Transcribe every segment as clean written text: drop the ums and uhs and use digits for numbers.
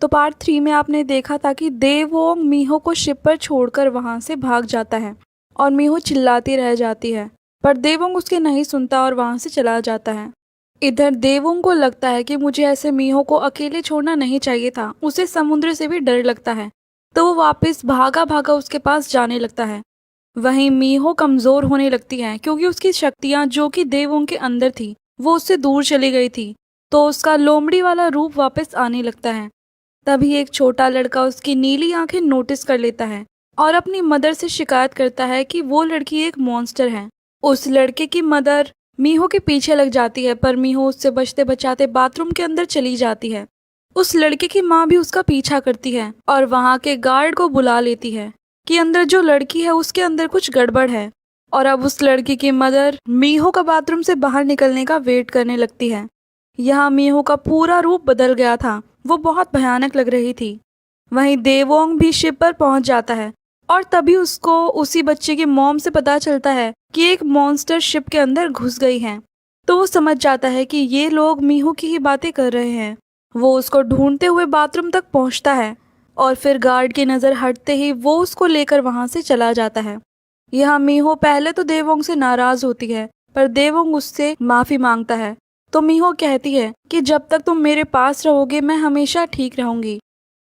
तो पार्ट 3 में आपने देखा था कि देवोंग मीहो को शिप पर छोड़कर वहां से भाग जाता है और मीहो चिल्लाती रह जाती है, पर देवोंग उसके नहीं सुनता और वहां से चला जाता है। इधर देवोंग को लगता है कि मुझे ऐसे मीहो को अकेले छोड़ना नहीं चाहिए था, उसे समुद्र से भी डर लगता है, तो वो वापस भागा भागा उसके पास जाने लगता है। वहीं मीहो कमजोर होने लगती है क्योंकि उसकी शक्तियां जो कि देवों के अंदर थी वो उससे दूर चली गई थी, तो उसका लोमड़ी वाला रूप वापस आने लगता है। तभी एक छोटा लड़का उसकी नीली आंखें नोटिस कर लेता है और अपनी मदर से शिकायत करता है कि वो लड़की एक मॉन्स्टर है। उस लड़के की मदर मीहो के पीछे लग जाती है, पर मीहो उससे बचते बचाते बाथरूम के अंदर चली जाती है। उस लड़के की माँ भी उसका पीछा करती है और वहाँ के गार्ड को बुला लेती है कि अंदर जो लड़की है उसके अंदर कुछ गड़बड़ है। और अब उस लड़की की मदर मीहो का बाथरूम से बाहर निकलने का वेट करने लगती है। यहाँ मीहो का पूरा रूप बदल गया था, वो बहुत भयानक लग रही थी। वहीं देवोंग भी शिप पर पहुंच जाता है और तभी उसको उसी बच्चे की मॉम से पता चलता है कि एक मॉन्स्टर शिप के अंदर घुस गई है। तो वो समझ जाता है कि ये लोग मीहो की ही बातें कर रहे हैं। वो उसको ढूंढते हुए बाथरूम तक पहुंचता है और फिर गार्ड की नज़र हटते ही वो उसको लेकर वहां से चला जाता है। यहाँ मीहो पहले तो देवोंग से नाराज होती है, पर देवोंग उससे माफी मांगता है। तो मीहो कहती है कि जब तक तुम मेरे पास रहोगे मैं हमेशा ठीक रहूंगी।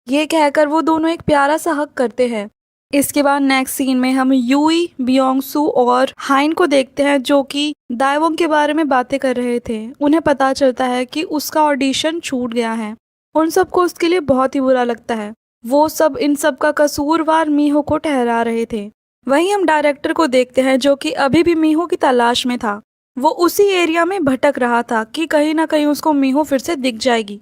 ये कहकर वो दोनों एक प्यारा सा हग करते हैं। इसके बाद नेक्स्ट सीन में हम यूई, बियोंगसू और हाइन को देखते हैं जो कि दाएवोंग के बारे में बातें कर रहे थे। उन्हें पता चलता है कि उसका ऑडिशन छूट गया है। उन सबको उसके लिए बहुत ही बुरा लगता है। वो सब इन सब का कसूरवार मीहो को ठहरा रहे थे। वहीं हम डायरेक्टर को देखते हैं जो कि अभी भी मीहो की तलाश में था। वो उसी एरिया में भटक रहा था कि कहीं ना कहीं उसको मीहो फिर से दिख जाएगी।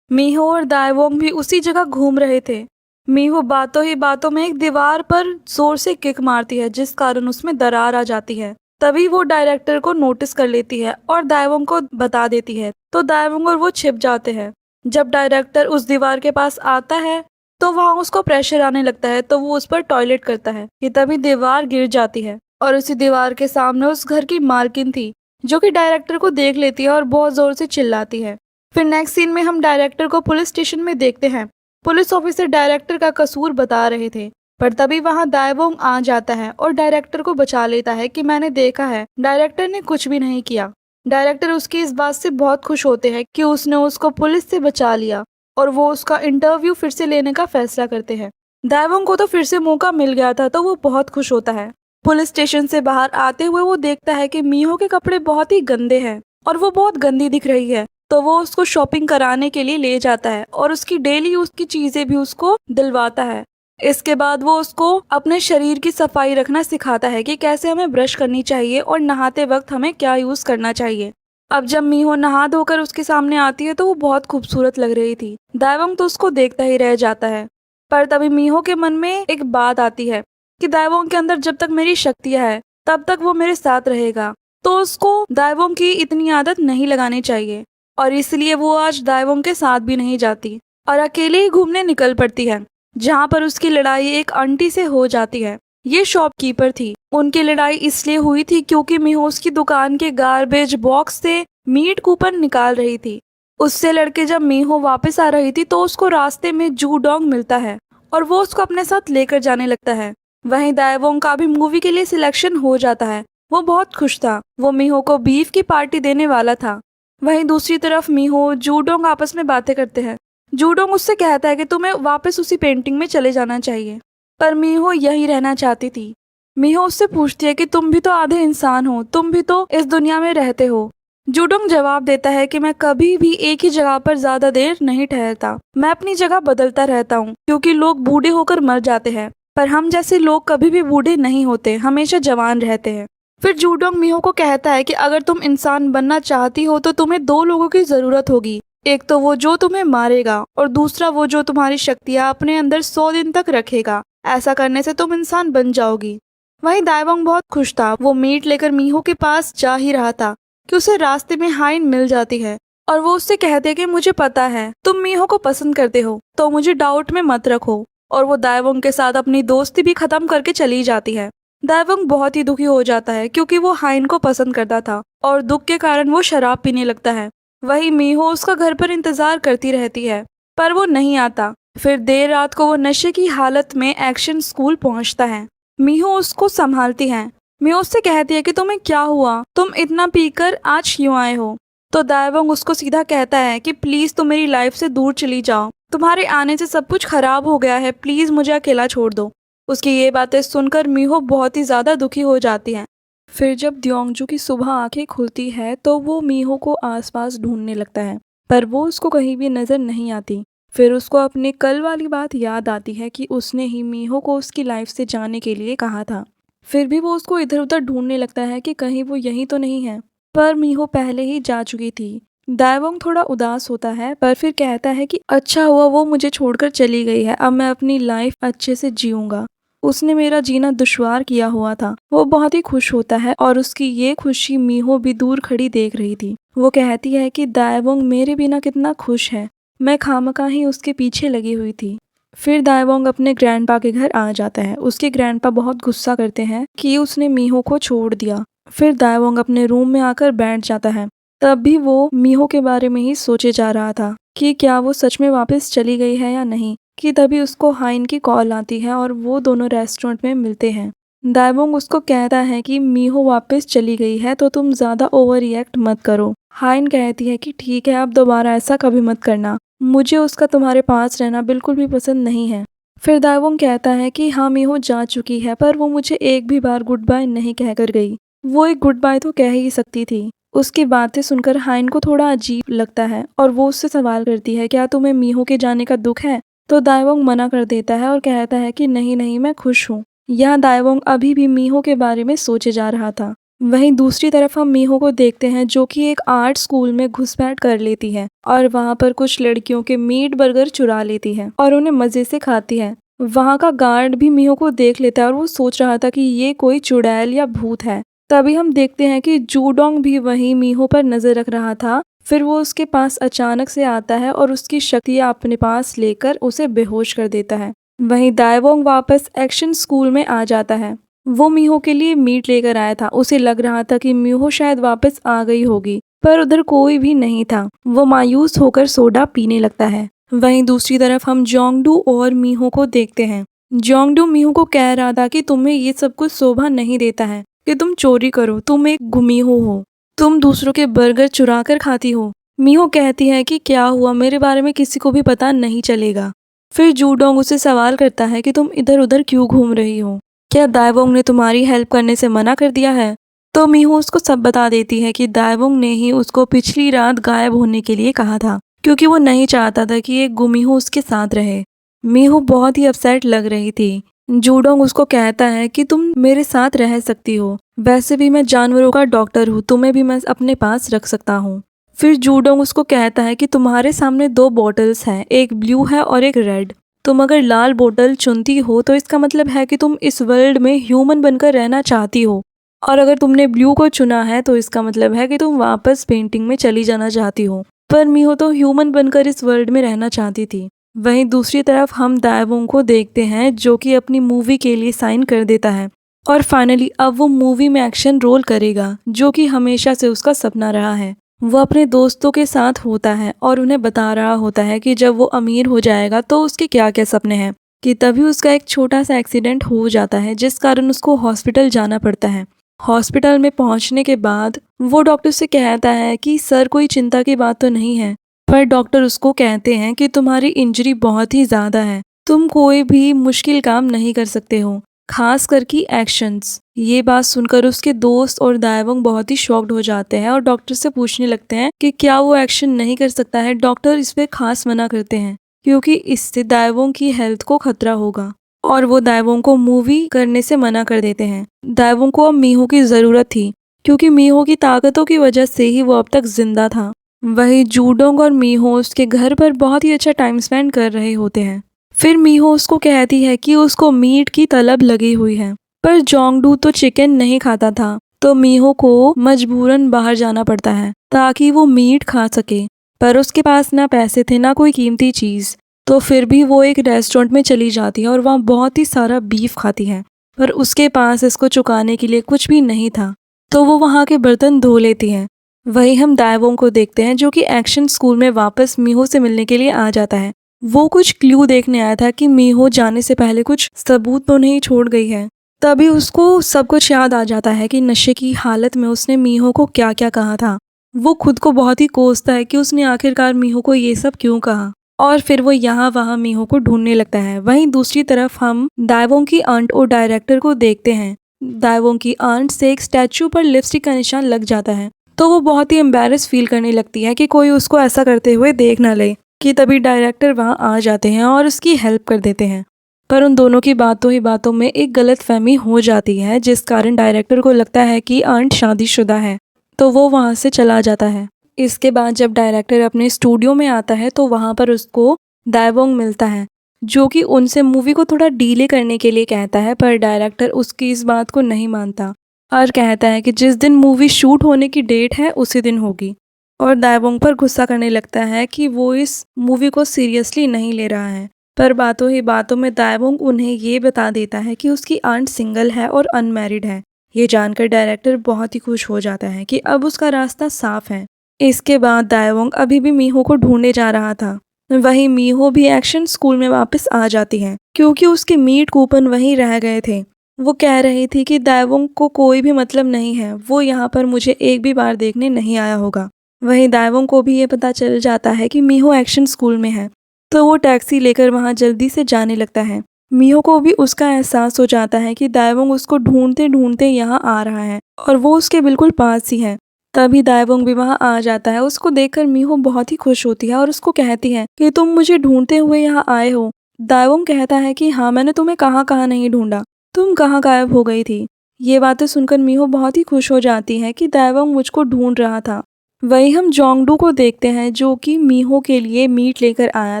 मीहो और दाएवोंग भी उसी जगह घूम रहे थे। मीहो बातों ही बातों में एक दीवार पर जोर से किक मारती है जिस कारण उसमें दरार आ जाती है। तभी वो डायरेक्टर को नोटिस कर लेती है और दाएवोंग को बता देती है, तो दाएवोंग और वो छिप जाते हैं। जब डायरेक्टर उस दीवार के पास आता है तो वहाँ उसको प्रेशर आने लगता है, तो वो उस पर टॉयलेट करता है कि तभी दीवार गिर जाती है और उसी दीवार के सामने उस घर की मालकिन थी जो कि डायरेक्टर को देख लेती है और बहुत जोर से चिल्लाती है। फिर नेक्स्ट सीन में हम डायरेक्टर को पुलिस स्टेशन में देखते हैं। पुलिस ऑफिसर डायरेक्टर का कसूर बता रहे थे, पर तभी वहां दाएवोंग आ जाता है और डायरेक्टर को बचा लेता है कि मैंने देखा है, डायरेक्टर ने कुछ भी नहीं किया। डायरेक्टर उसकी इस बात से बहुत खुश होते हैं कि उसने उसको पुलिस से बचा लिया और वो उसका इंटरव्यू फिर से लेने का फैसला करते हैं। दाएवोंग को तो फिर से मौका मिल गया था, तो वो बहुत खुश होता है। पुलिस स्टेशन से बाहर आते हुए वो देखता है कि मीहो के कपड़े बहुत ही गंदे हैं और वो बहुत गंदी दिख रही है, तो वो उसको शॉपिंग कराने के लिए ले जाता है और उसकी डेली यूज की चीजें भी उसको दिलवाता है। इसके बाद वो उसको अपने शरीर की सफाई रखना सिखाता है कि कैसे हमें ब्रश करनी चाहिए और नहाते वक्त हमें क्या यूज करना चाहिए। अब जब मीहो नहा धोकर उसके सामने आती है तो वो बहुत खूबसूरत लग रही थी। दाएवोंग तो उसको देखता ही रह जाता है, पर तभी मीहो के मन में एक बात आती है कि दाएवोंग के अंदर जब तक मेरी शक्तियां है तब तक वो मेरे साथ रहेगा, तो उसको दाएवोंग की इतनी आदत नहीं लगानी चाहिए और इसलिए वो आज दाएवोंग के साथ भी नहीं जाती और अकेले ही घूमने निकल पड़ती है, जहाँ पर उसकी लड़ाई एक आंटी से हो जाती है। ये शॉपकीपर थी। उनकी लड़ाई इसलिए हुई थी क्योंकि मीहो उसकी दुकान के गार्बेज बॉक्स से मीट कूपन निकाल रही थी। उससे लड़के जब मीहो वापस आ रही थी तो उसको रास्ते में जूडोंग मिलता है और वो उसको अपने साथ लेकर जाने लगता है। वहीं दाएवोंग का भी मूवी के लिए सिलेक्शन हो जाता है। वो बहुत खुश था। वो मीहो को बीफ की पार्टी देने वाला था। वहीं दूसरी तरफ मीहो जूडोंग आपस में बातें करते हैं। जूडोंग उससे कहता है कि तुम्हें वापस उसी पेंटिंग में चले जाना चाहिए, पर मीहो यही रहना चाहती थी। मीहो उससे पूछती है कि तुम भी तो आधे इंसान हो, तुम भी तो इस दुनिया में रहते हो। जूडोंग जवाब देता है कि मैं कभी भी एक ही जगह पर ज्यादा देर नहीं ठहरता, मैं अपनी जगह बदलता रहता हूँ क्योंकि लोग बूढ़े होकर मर जाते हैं, पर हम जैसे लोग कभी भी बूढ़े नहीं होते, हमेशा जवान रहते हैं। फिर जूडोंग मीहो को कहता है कि अगर तुम इंसान बनना चाहती हो तो तुम्हें दो लोगों की जरूरत होगी, एक तो वो जो तुम्हें मारेगा और दूसरा वो जो तुम्हारी शक्तियाँ अपने अंदर 100 दिन तक रखेगा। ऐसा करने से तुम इंसान बन जाओगी। वहीं दाएवोंग बहुत खुश था। वो मीट लेकर मीहो के पास जा ही रहा था कि उसे रास्ते में हाइन मिल जाती है और वो उससे कहते हैं कि मुझे पता है तुम मीहो को पसंद करते हो, तो मुझे डाउट में मत रखो। और वो दाएवोंग के साथ अपनी दोस्ती भी खत्म करके चली जाती है। दाएवोंग बहुत ही दुखी हो जाता है क्योंकि वो हाइन को पसंद करता था और दुख के कारण वो शराब पीने लगता है। वहीं मीहो उसका घर पर इंतजार करती रहती है। पर वो नहीं आता। फिर देर रात को वो नशे की हालत में एक्शन स्कूल पहुंचता है। मीहो उसको संभालती है। मीहो उससे कहती है कि तुम्हें क्या हुआ, तुम इतना पीकर आज क्यों आए हो। तो दाएबोंग उसको सीधा कहता है कि प्लीज तुम मेरी लाइफ से दूर चली जाओ, तुम्हारे आने से सब कुछ खराब हो गया है, प्लीज मुझे अकेला छोड़ दो। उसकी ये बातें सुनकर मीहो बहुत ही ज्यादा दुखी हो जाती है। फिर जब द्योंगजू की सुबह आंखें खुलती है तो वो मीहो को आसपास ढूंढने लगता है, पर वो उसको कहीं भी नजर नहीं आती। फिर उसको अपनी कल वाली बात याद आती है कि उसने ही मीहो को उसकी लाइफ से जाने के लिए कहा था। फिर भी वो उसको इधर उधर ढूंढने लगता है कि कहीं वो यहीं तो नहीं है, पर मीहो पहले ही जा चुकी थी। दाएवोंग थोड़ा उदास होता है, पर फिर कहता है कि अच्छा हुआ वो मुझे छोड़कर चली गई है, अब मैं अपनी लाइफ अच्छे से जीऊंगा। उसने मेरा जीना दुश्वार किया हुआ था। वो बहुत ही खुश होता है और उसकी ये खुशी मीहो भी दूर खड़ी देख रही थी। वो कहती है कि दाएवोंग मेरे बिना कितना खुश है, मैं खामखा ही उसके पीछे लगी हुई थी। फिर दाएवोंग अपने ग्रैंडपा के घर आ जाता है। उसके ग्रैंडपा बहुत गुस्सा करते हैं कि उसने मीहो को छोड़ दिया। फिर दाएवोंग अपने रूम में आकर बैठ जाता है। तब भी वो मीहो के बारे में ही सोचे जा रहा था कि क्या वो सच में वापस चली गई है या नहीं। कि तभी उसको हाइन की कॉल आती है और वो दोनों रेस्टोरेंट में मिलते हैं। दाएबोंग उसको कहता है कि मीहो वापस चली गई है तो तुम ज्यादा ओवर रिएक्ट मत करो। हाइन कहती है कि ठीक है, अब दोबारा ऐसा कभी मत करना, मुझे उसका तुम्हारे पास रहना बिल्कुल भी पसंद नहीं है। फिर दाएबोंग कहता है कि हाँ मीहो जा चुकी है, पर वो मुझे एक भी बार गुड बाय नहीं कहकर गई। वो एक गुड बाय तो कह ही सकती थी। उसकी बातें सुनकर हाइन को थोड़ा अजीब लगता है और वो उससे सवाल करती है क्या तुम्हें मीहो के जाने का दुख है। तो दाएवोंग मना कर देता है और कहता है कि नहीं नहीं, मैं खुश हूँ। यहाँ दाएवोंग अभी भी मीहो के बारे में सोचे जा रहा था। वहीं दूसरी तरफ हम मीहो को देखते हैं जो कि एक आर्ट स्कूल में घुसपैठ कर लेती है और वहाँ पर कुछ लड़कियों के मीट बर्गर चुरा लेती है और उन्हें मजे से खाती है। वहाँ का गार्ड भी मीहो को देख लेता है और वो सोच रहा था कि ये कोई चुड़ैल या भूत है। तभी हम देखते हैं कि जूडोंग भी वहीं मीहो पर नजर रख रहा था। फिर वो उसके पास अचानक से आता है और उसकी शक्तियाँ अपने पास लेकर उसे बेहोश कर देता है। वहीं दाएवोंग वापस एक्शन स्कूल में आ जाता है। वो मीहो के लिए मीट लेकर आया था। उसे लग रहा था कि मीहो शायद वापस आ गई होगी, पर उधर कोई भी नहीं था। वो मायूस होकर सोडा पीने लगता है। वहीं दूसरी तरफ हम जोंगडू और मीहो को देखते हैं। जोंगडू मीहो को कह रहा था कि तुम्हें ये सब कुछ शोभा नहीं देता है कि तुम चोरी करो, तुम एक गुमीहो हो, तुम दूसरों के बर्गर चुरा कर खाती हो। मीहो कहती है कि क्या हुआ, मेरे बारे में किसी को भी पता नहीं चलेगा। फिर जूडोंग उसे सवाल करता है कि तुम इधर उधर क्यों घूम रही हो, क्या दाएवोंग ने तुम्हारी हेल्प करने से मना कर दिया है। तो मीहो उसको सब बता देती है कि दाएवोंग ने ही उसको पिछली रात गायब होने के लिए कहा था, क्योंकि वो नहीं चाहता था कि एक गुमीहो उसके साथ रहे। मीहो बहुत ही अपसेट लग रही थी। जूडोंग उसको कहता है कि तुम मेरे साथ रह सकती हो, वैसे भी मैं जानवरों का डॉक्टर हूँ, तुम्हें भी मैं अपने पास रख सकता हूँ। फिर जूडोंग उसको कहता है कि तुम्हारे सामने दो बॉटल्स हैं, एक ब्लू है और एक रेड। तुम अगर लाल बोतल चुनती हो तो इसका मतलब है कि तुम इस वर्ल्ड में ह्यूमन बनकर रहना चाहती हो, और अगर तुमने ब्लू को चुना है तो इसका मतलब है कि तुम वापस पेंटिंग में चली जाना चाहती हो। पर मीहो तो ह्यूमन बनकर इस वर्ल्ड में रहना चाहती थी। वहीं दूसरी तरफ हम दाएवोंग को देखते हैं जो कि अपनी मूवी के लिए साइन कर देता है और फाइनली अब वो मूवी में एक्शन रोल करेगा, जो कि हमेशा से उसका सपना रहा है। वो अपने दोस्तों के साथ होता है और उन्हें बता रहा होता है कि जब वो अमीर हो जाएगा तो उसके क्या क्या सपने हैं। कि तभी उसका एक छोटा सा एक्सीडेंट हो जाता है जिस कारण उसको हॉस्पिटल जाना पड़ता है। हॉस्पिटल में पहुंचने के बाद वो डॉक्टर से कहता है कि सर कोई चिंता की बात तो नहीं है, पर डॉक्टर उसको कहते हैं कि तुम्हारी इंजरी बहुत ही ज्यादा है, तुम कोई भी मुश्किल काम नहीं कर सकते हो, खास करके एक्शंस। ये बात सुनकर उसके दोस्त और दाएवोंग बहुत ही शॉक्ड हो जाते हैं और डॉक्टर से पूछने लगते हैं कि क्या वो एक्शन नहीं कर सकता है। डॉक्टर इस पे खास मना करते हैं क्योंकि इससे दाएवोंग की हेल्थ को खतरा होगा और वो दाएवोंग को मूवी करने से मना कर देते हैं। दाएवोंग को अब मीहो की जरूरत थी क्योंकि मीहो की ताकतों की वजह से ही वो अब तक जिंदा था। वहीं जूडोंग और मीहो उसके घर पर बहुत ही अच्छा टाइम स्पेंड कर रहे होते हैं। फिर मीहो उसको कहती है कि उसको मीट की तलब लगी हुई है, पर जोंगडू तो चिकन नहीं खाता था, तो मीहो को मजबूरन बाहर जाना पड़ता है ताकि वो मीट खा सके। पर उसके पास ना पैसे थे ना कोई कीमती चीज, तो फिर भी वो एक रेस्टोरेंट में चली जाती है और वहाँ बहुत ही सारा बीफ खाती है, पर उसके पास इसको चुकाने के लिए कुछ भी नहीं था, तो वो वहाँ के बर्तन धो लेती है। वहीं हम दाएवोंग को देखते हैं जो कि एक्शन स्कूल में वापस मीहो से मिलने के लिए आ जाता है। वो कुछ क्लू देखने आया था कि मीहो जाने से पहले कुछ सबूत तो नहीं छोड़ गई है। तभी उसको सब कुछ याद आ जाता है कि नशे की हालत में उसने मीहो को क्या क्या कहा था। वो खुद को बहुत ही कोसता है कि उसने आखिरकार मीहो को ये सब क्यों कहा, और फिर वो यहाँ वहाँ मीहो को ढूंढने लगता है। वहीं दूसरी तरफ हम दाइवोंग की आंट और डायरेक्टर को देखते हैं। दाइवोंग की आंट से एक स्टैचू पर लिपस्टिक का निशान लग जाता है, तो वो बहुत ही एम्बेरस फील करने लगती है कि कोई उसको ऐसा करते हुए देख ना ले। कि तभी डायरेक्टर वहाँ आ जाते हैं और उसकी हेल्प कर देते हैं। पर उन दोनों की बातों ही बातों में एक गलतफहमी हो जाती है, जिस कारण डायरेक्टर को लगता है कि आंट शादीशुदा है, तो वो वहाँ से चला जाता है। इसके बाद जब डायरेक्टर अपने स्टूडियो में आता है तो वहाँ पर उसको दाइवोंग मिलता है, जो कि उनसे मूवी को थोड़ा डीले करने के लिए कहता है। पर डायरेक्टर उसकी इस बात को नहीं मानता और कहता है कि जिस दिन मूवी शूट होने की डेट है उसी दिन होगी, और दाइवोंग पर गुस्सा करने लगता है कि वो इस मूवी को सीरियसली नहीं ले रहा है। पर बातों ही बातों में दाइवोंग उन्हें ये बता देता है कि उसकी आंट सिंगल है और अनमैरिड है। ये जानकर डायरेक्टर बहुत ही खुश हो जाता है कि अब उसका रास्ता साफ है। इसके बाद दाइवोंग अभी भी मीहो को ढूंढने जा रहा था। वहीं मीहो भी एक्शन स्कूल में वापस आ जाती है, क्योंकि उसके मीट कूपन वहीं रह गए थे। वो कह रही थी कि दाइवोंग को कोई भी मतलब नहीं है, वो यहाँ पर मुझे एक भी बार देखने नहीं आया होगा। वहीं दाइवोंग को भी ये पता चल जाता है कि मीहो एक्शन स्कूल में है, तो वो टैक्सी लेकर वहाँ जल्दी से जाने लगता है। मीहो को भी उसका एहसास हो जाता है कि दाइवोंग उसको ढूंढते ढूंढते यहाँ आ रहा है और वो उसके बिल्कुल पास ही है। तभी दाइवोंग भी वहाँ आ जाता है। उसको देखकर मीहो बहुत ही खुश होती है और उसको कहती है कि तुम मुझे ढूंढते हुए यहाँ आए हो। दाइवोंग कहता है कि हाँ, मैंने तुम्हें कहाँ कहाँ नहीं ढूंढा, तुम कहाँ गायब हो गई थी। ये बातें सुनकर मीहो बहुत ही खुश हो जाती है कि दाइवोंग मुझको ढूंढ रहा था। वहीं हम जोंगडू को देखते हैं, जो कि मीहो के लिए मीट लेकर आया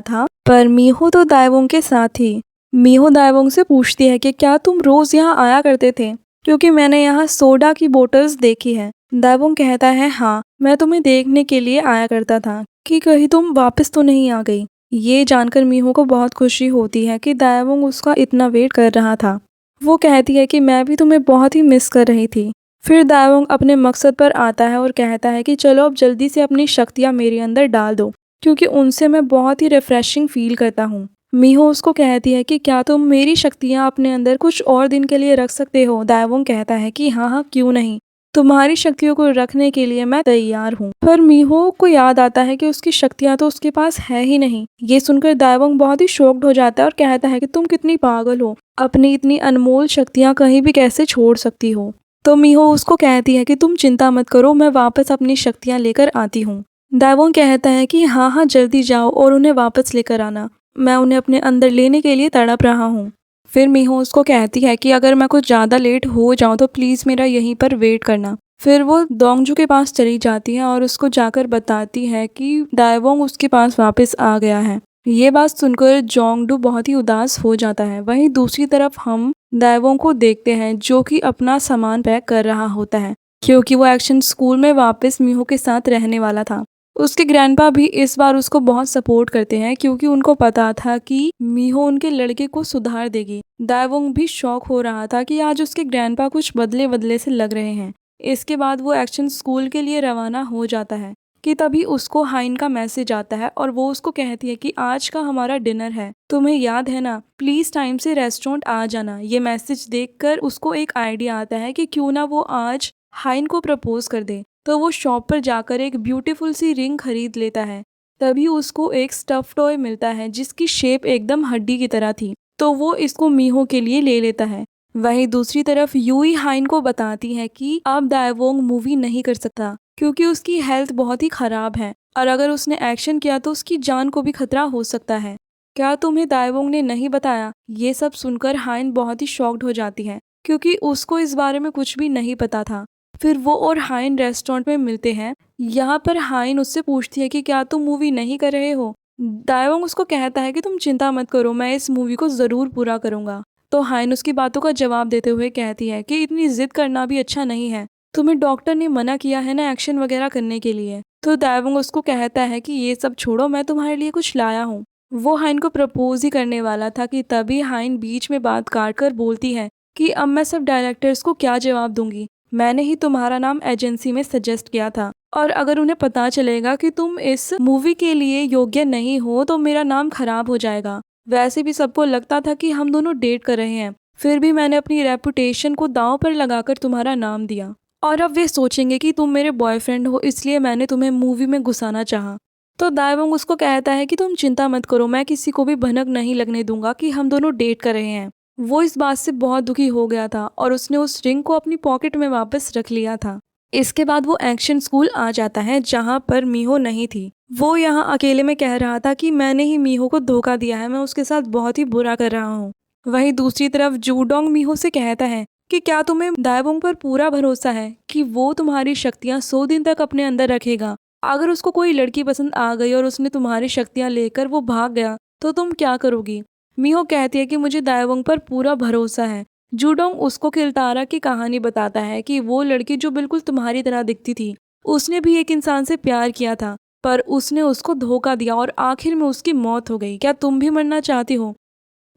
था, पर मीहो तो दाइवोंग के साथ थी। मीहो दाइवोंग से पूछती है कि क्या तुम रोज यहाँ आया करते थे, क्योंकि मैंने यहाँ सोडा की बोतल्स देखी है। दाइवोंग कहता है हाँ, मैं तुम्हें देखने के लिए आया करता था कि कहीं तुम वापस तो नहीं आ गई। ये जानकर मीहो को बहुत खुशी होती है कि दाइवोंग उसका इतना वेट कर रहा था। वो कहती है कि मैं भी तुम्हें बहुत ही मिस कर रही थी। फिर दाइवोंग अपने मकसद पर आता है और कहता है कि चलो अब जल्दी से अपनी शक्तियाँ मेरे अंदर डाल दो, क्योंकि उनसे मैं बहुत ही रिफ्रेशिंग फील करता हूँ। मीहो उसको कहती है कि क्या तुम मेरी शक्तियाँ अपने अंदर कुछ और दिन के लिए रख सकते हो। दाइवोंग कहता है कि हाँ हाँ, क्यों नहीं, तुम्हारी शक्तियों को रखने के लिए मैं तैयार हूँ। पर मीहो को याद आता है कि उसकी शक्तियाँ तो उसके पास है ही नहीं। ये सुनकर दाइवोंग बहुत ही शॉक्ड हो जाता है और कहता है कि तुम कितनी पागल हो, अपनी इतनी अनमोल शक्तियाँ कहीं भी कैसे छोड़ सकती हो। तो मीहो उसको कहती है कि तुम चिंता मत करो, मैं वापस अपनी शक्तियाँ लेकर आती हूँ। दाइवोंग कहता है कि हाँ हाँ, जल्दी जाओ और उन्हें वापस लेकर आना, मैं उन्हें अपने अंदर लेने के लिए तड़प रहा हूँ। फिर मीहो उसको कहती है कि अगर मैं कुछ ज़्यादा लेट हो जाऊँ तो प्लीज़ मेरा यहीं पर वेट करना। फिर वो दोंगजू के पास चली जाती है और उसको जाकर बताती है कि दाइवोंग उसके पास वापस आ गया है। ये बात सुनकर जोंगडू बहुत ही उदास हो जाता है। वहीं दूसरी तरफ हम दाइवोंग को देखते हैं, जो कि अपना सामान पैक कर रहा होता है, क्योंकि वो एक्शन स्कूल में वापस मीहो के साथ रहने वाला था। उसके ग्रैंडपा भी इस बार उसको बहुत सपोर्ट करते हैं, क्योंकि उनको पता था कि मीहो उनके लड़के को सुधार देगी। दाइवोंग भी शौक हो रहा था कि आज उसके ग्रैंडपा कुछ बदले बदले से लग रहे हैं। इसके बाद वो एक्शन स्कूल के लिए रवाना हो जाता है कि तभी उसको हाइन का मैसेज आता है और वो उसको कहती है कि आज का हमारा डिनर है, तुम्हें याद है ना, प्लीज टाइम से रेस्टोरेंट आ जाना। ये मैसेज देखकर उसको एक आइडिया आता है कि क्यों ना वो आज हाइन को प्रपोज कर दे। तो वो शॉप पर जाकर एक ब्यूटीफुल सी रिंग खरीद लेता है। तभी उसको एक स्टफ टॉय मिलता है जिसकी शेप एकदम हड्डी की तरह थी, तो वो इसको मीहो के लिए ले लेता है। वहीं दूसरी तरफ यूई हाइन को बताती है कि अब दाइवोंग मूवी नहीं कर सकता, क्योंकि उसकी हेल्थ बहुत ही खराब है और अगर उसने एक्शन किया तो उसकी जान को भी खतरा हो सकता है। क्या तुम्हें दाइवोंग ने नहीं बताया? ये सब सुनकर हाइन बहुत ही शॉक्ड हो जाती है, क्योंकि उसको इस बारे में कुछ भी नहीं पता था। फिर वो और हाइन रेस्टोरेंट में मिलते हैं। यहाँ पर हाइन उससे पूछती है कि क्या तुम मूवी नहीं कर रहे हो। दाइवोंग उसको कहता है कि तुम चिंता मत करो, मैं इस मूवी को जरूर पूरा करूंगा। तो हाइन उसकी बातों का जवाब देते हुए कहती है कि इतनी जिद करना भी अच्छा नहीं है, तुम्हें डॉक्टर ने मना किया है ना एक्शन वगैरह करने के लिए। तो दाइवोंग उसको कहता है कि ये सब छोड़ो, मैं तुम्हारे लिए कुछ लाया हूँ। वो हाइन को प्रपोज ही करने वाला था कि तभी हाइन बीच में बात काट कर बोलती है कि अब मैं सब डायरेक्टर्स को क्या जवाब दूंगी, मैंने ही तुम्हारा नाम एजेंसी में सजेस्ट किया था और अगर उन्हें पता चलेगा कि तुम इस मूवी के लिए योग्य नहीं हो तो मेरा नाम खराब हो जाएगा। वैसे भी सबको लगता था कि हम दोनों डेट कर रहे हैं, फिर भी मैंने अपनी रेपुटेशन को दांव पर लगाकर तुम्हारा नाम दिया और अब वे सोचेंगे कि तुम मेरे बॉयफ्रेंड हो, इसलिए मैंने तुम्हें मूवी में घुसाना चाहा। तो दायवंग उसको कहता है कि तुम चिंता मत करो, मैं किसी को भी भनक नहीं लगने दूंगा कि हम दोनों डेट कर रहे हैं। वो इस बात से बहुत दुखी हो गया था और उसने उस रिंग को अपनी पॉकेट में वापस रख लिया था। इसके बाद वो एक्शन स्कूल आ जाता है जहाँ पर मीहो नहीं थी। वो यहाँ अकेले में कह रहा था कि मैंने ही मीहो को धोखा दिया है, मैं उसके साथ बहुत ही बुरा कर रहा हूँ। वहीं दूसरी तरफ जूडोंग मीहो से कहता है कि क्या तुम्हें दायवोंग पर पूरा भरोसा है कि वो तुम्हारी शक्तियाँ 100 दिन तक अपने अंदर रखेगा। अगर उसको कोई लड़की पसंद आ गई और उसने तुम्हारी शक्तियाँ लेकर वो भाग गया तो तुम क्या करोगी। मीहो कहती है कि मुझे दायवोंग पर पूरा भरोसा है। जूडोंग उसको किलतारा की कहानी बताता है कि वो लड़की जो बिल्कुल तुम्हारी तरह दिखती थी, उसने भी एक इंसान से प्यार किया था, पर उसने उसको धोखा दिया और आखिर में उसकी मौत हो गई। क्या तुम भी मरना चाहती हो?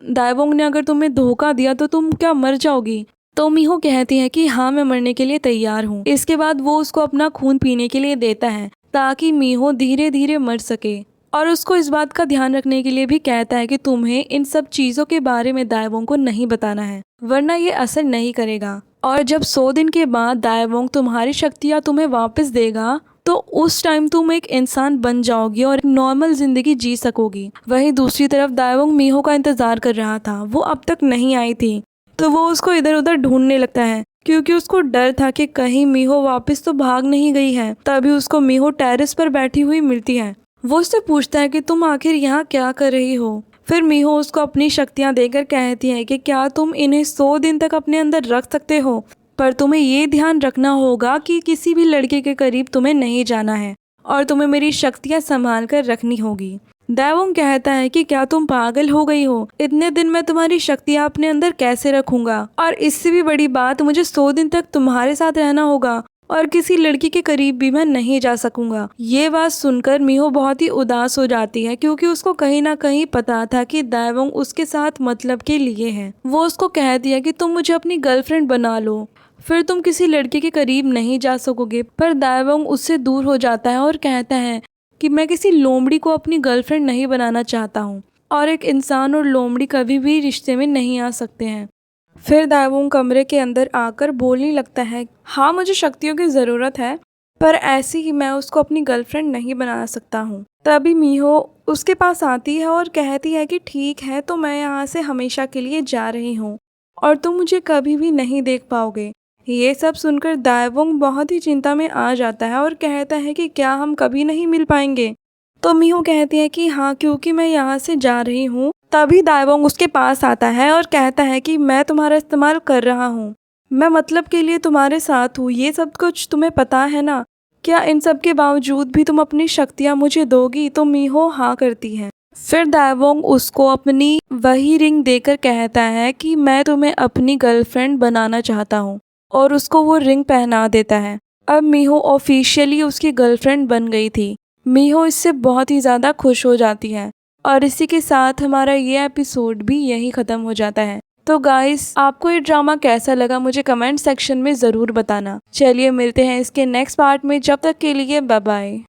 दायवोंग ने अगर तुम्हें धोखा दिया तो तुम क्या मर जाओगी? तो मीहो कहती है कि हाँ, मैं मरने के लिए तैयार हूँ। इसके बाद वो उसको अपना खून पीने के लिए देता है ताकि मीहो धीरे धीरे मर सके और उसको इस बात का ध्यान रखने के लिए भी कहता है कि तुम्हें इन सब चीजों के बारे में दायवोंग को नहीं बताना है, वरना ये असर नहीं करेगा। और जब 100 दिन के बाद दायवोंग तुम्हारी शक्तियाँ तुम्हें वापस देगा तो उस टाइम तुम एक इंसान बन जाओगी और नॉर्मल जिंदगी जी सकोगी। वहीं दूसरी तरफ दायवोंग मीहो का इंतजार कर रहा था, वो अब तक नहीं आई थी, तो वो उसको इधर उधर ढूंढने लगता है क्योंकि उसको डर था कि कहीं मीहो वापस तो भाग नहीं गई है। तभी उसको मीहो टेरेस पर बैठी हुई मिलती है। वो उससे पूछता है कि तुम आखिर यहाँ क्या कर रही हो। फिर मीहो उसको अपनी शक्तियाँ देकर कहती है कि क्या तुम इन्हें 100 दिन तक अपने अंदर रख सकते हो, पर तुम्हें ये ध्यान रखना होगा कि किसी भी लड़के के करीब तुम्हें नहीं जाना है और तुम्हें मेरी शक्तियाँ संभाल कर रखनी होगी। दायवोंग कहता है कि क्या तुम पागल हो गई हो, इतने दिन मैं तुम्हारी शक्तियाँ अपने अंदर कैसे रखूंगा, और इससे भी बड़ी बात मुझे 100 दिन तक तुम्हारे साथ रहना होगा और किसी लड़की के करीब भी मैं नहीं जा सकूंगा। ये बात सुनकर मीहो बहुत ही उदास हो जाती है क्योंकि उसको कहीं ना कहीं पता था कि दायवोंग उसके साथ मतलब के लिए है। वो उसको कह दिया कि तुम मुझे अपनी गर्लफ्रेंड बना लो, फिर तुम किसी लड़के के करीब नहीं जा सकोगे। पर दायवोंग उससे दूर हो जाता है और कहता है कि मैं किसी लोमड़ी को अपनी गर्लफ्रेंड नहीं बनाना चाहता हूँ और एक इंसान और लोमड़ी कभी भी रिश्ते में नहीं आ सकते हैं। फिर दायवोंग कमरे के अंदर आकर बोलने लगता है, हाँ मुझे शक्तियों की ज़रूरत है, पर ऐसी ही मैं उसको अपनी गर्लफ्रेंड नहीं बना सकता हूँ। तभी मीहो उसके पास आती है और कहती है कि ठीक है, तो मैं यहाँ से हमेशा के लिए जा रही हूँ और तुम मुझे कभी भी नहीं देख पाओगे। ये सब सुनकर दायवोंग बहुत ही चिंता में आ जाता है और कहता है कि क्या हम कभी नहीं मिल पाएंगे। तो मीहो कहती है कि हाँ, क्योंकि मैं यहाँ से जा रही हूँ। तभी दायवोंग उसके पास आता है और कहता है कि मैं तुम्हारा इस्तेमाल कर रहा हूँ, मैं मतलब के लिए तुम्हारे साथ हूँ, ये सब कुछ तुम्हें पता है ना। क्या इन सब के बावजूद भी तुम अपनी शक्तियाँ मुझे दोगी? तो मीहो हाँ करती है। फिर दायवोंग उसको अपनी वही रिंग देकर कहता है कि मैं तुम्हें अपनी गर्लफ्रेंड बनाना चाहता हूँ और उसको वो रिंग पहना देता है। अब मीहो ऑफिशियली उसकी गर्लफ्रेंड बन गई थी। मीहो इससे बहुत ही ज़्यादा खुश हो जाती है और इसी के साथ हमारा ये एपिसोड भी यहीं ख़त्म हो जाता है। तो गाइस, आपको ये ड्रामा कैसा लगा मुझे कमेंट सेक्शन में ज़रूर बताना। चलिए मिलते हैं इसके नेक्स्ट पार्ट में, जब तक के लिए बाय बाय।